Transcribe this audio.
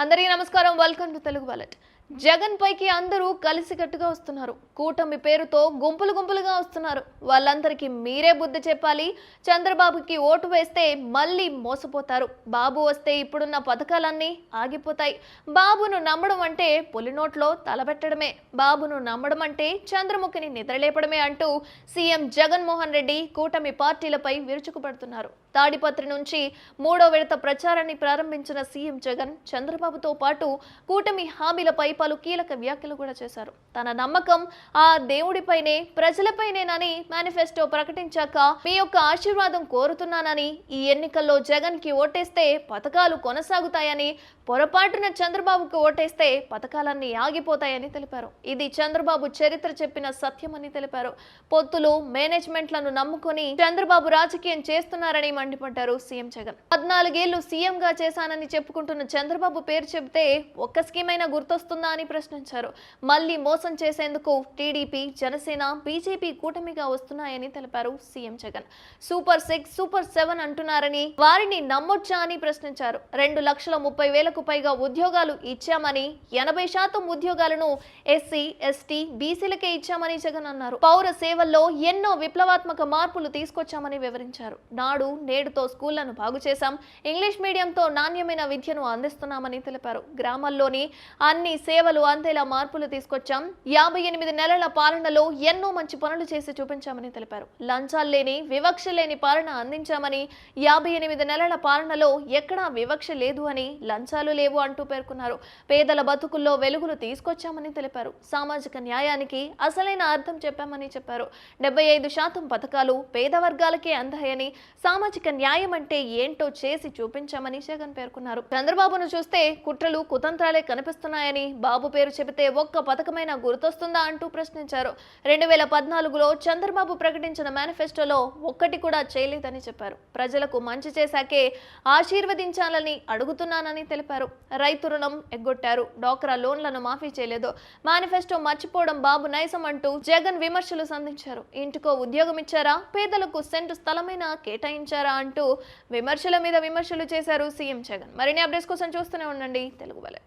అందరికీ నమస్కారం. Welcome to Telugu wallet. Jagan పైకి అందరూ కలిసికట్టుగా వస్తున్నారు. కూటమి పేరుతో గుంపులు గుంపులుగా వస్తున్నారు. వాళ్ళందరికీ మీరే బుద్ధి చెప్పాలి. చంద్రబాబుకి ఓటు వేస్తే మళ్ళీ మోసపోతారు. బాబు వస్తే ఇప్పుడున్న పథకాలన్నీ ఆగిపోతాయి. బాబును నమ్మడం అంటే పులినోట్లో తలబెట్టడమే. బాబును నమ్మడం అంటే చంద్రముఖిని నిద్రలేపడమే అంటూ సీఎం జగన్మోహన్ రెడ్డి కూటమి పార్టీలపై విరుచుకుపడుతున్నారు. తాడిపత్రి నుంచి 3వ విడత ప్రచారాన్ని ప్రారంభించిన సీఎం జగన్ చంద్రబాబుతో పాటు కూటమి హామీలపై పలు కీలక వ్యాఖ్యలు కూడా చేశారు. తన నమ్మకం ఆ దేవుడిపైనే, ప్రజలపైనేనని మేనిఫెస్టో ప్రకటించాక మీ యొక్క ఆశీర్వాదం కోరుతున్నానని, ఈ ఎన్నికల్లో జగన్ కి ఓటేస్తే పథకాలు కొనసాగుతాయని, పొరపాటున చంద్రబాబుకు ఓటేస్తే పథకాలన్నీ ఆగిపోతాయని తెలిపారు. ఇది చంద్రబాబు చరిత్ర చెప్పిన సత్యమని తెలిపారు. పొత్తులు, మేనేజ్మెంట్లను నమ్ముకొని చంద్రబాబు రాజకీయం చేస్తున్నారని మండిపడ్డారు సీఎం జగన్. 14 ఏళ్లు సీఎం గా చేశానని చెప్పుకుంటున్న చంద్రబాబు పేరు చెబితే ఒక్క స్కీమ్ అయినా గుర్తొస్తుందా అని ప్రశ్నించారు. మళ్ళీ మోసం చేసేందుకు టీడీపీ, జనసేన, బీజేపీ కూటమిగా వస్తున్నాయని తెలిపారు సీఎం జగన్. సూపర్ 6, సూపర్ 7 అంటున్నారని, వారిని నమ్మొచ్చా అని ప్రశ్నించారు. 2,30,000కు పైగా ఉద్యోగాలు ఇచ్చామని, 80% ఉద్యోగాలను ఎస్సీ, ఎస్టీ, బీసీలకే ఇచ్చామని జగన్ అన్నారు. పౌర సేవల్లో ఎన్నో విప్లవాత్మక మార్పులు తీసుకొచ్చామని వివరించారు. నాడు నేడుతో స్కూళ్లను బాగు చేశాం. ఇంగ్లీష్ మీడియంతో నాణ్యమైన విద్యను అందిస్తున్నామని తెలిపారు. గ్రామాల్లోని అన్ని సేవలు అందేలా మార్పులు తీసుకొచ్చాం. 58 నెలల పాలనలో ఎన్నో మంచి పనులు చేసి చూపించామని తెలిపారు. లంచాలు లేని, వివక్ష లేని పాలన అందించామని, 58 నెలల పాలనలో ఎక్కడా వివక్ష లేదు అని, లంచాలు లేవు అంటూ పేర్కొన్నారు. పేదల బతుకుల్లో వెలుగులు తీసుకొచ్చామని తెలిపారు. సామాజిక న్యాయానికి అసలైన అర్థం చెప్పామని చెప్పారు. 75% పథకాలు పేద వర్గాలకే అందాయని, సామాజిక న్యాయం అంటే ఏంటో చేసి చూపించామని జగన్ పేర్కొన్నారు. చంద్రబాబును చూస్తే కుట్రలు, కుతంత్రాలే కనిపిస్తున్నాయని, బాబు పేరు చెబితే ఒక్క పథకమైనా గుర్తొస్తుందా అంటూ ప్రశ్నించారు. 2014లో చంద్రబాబు ప్రకటించిన మేనిఫెస్టోలో ఒక్కటి కూడా చేయలేదని చెప్పారు. ప్రజలకు మంచి చేశాకే ఆశీర్వదించాలని అడుగుతున్నానని తెలిపారు. రైతు రుణం ఎగ్గొట్టారు, డ్వాక్రా లోన్లను మాఫీ చేయలేదు, మేనిఫెస్టో మర్చిపోవడం బాబు నైజం అంటూ జగన్ విమర్శలు సంధించారు. ఇంటికో ఉద్యోగం ఇచ్చారా, పేదలకు సెంటు స్థలమైనా కేటాయించారా అంటూ విమర్శల మీద విమర్శలు చేశారు సీఎం జగన్. మరిన్ని అప్డేట్స్ కోసం చూస్తూనే ఉండండి తెలుగు వాలెట్.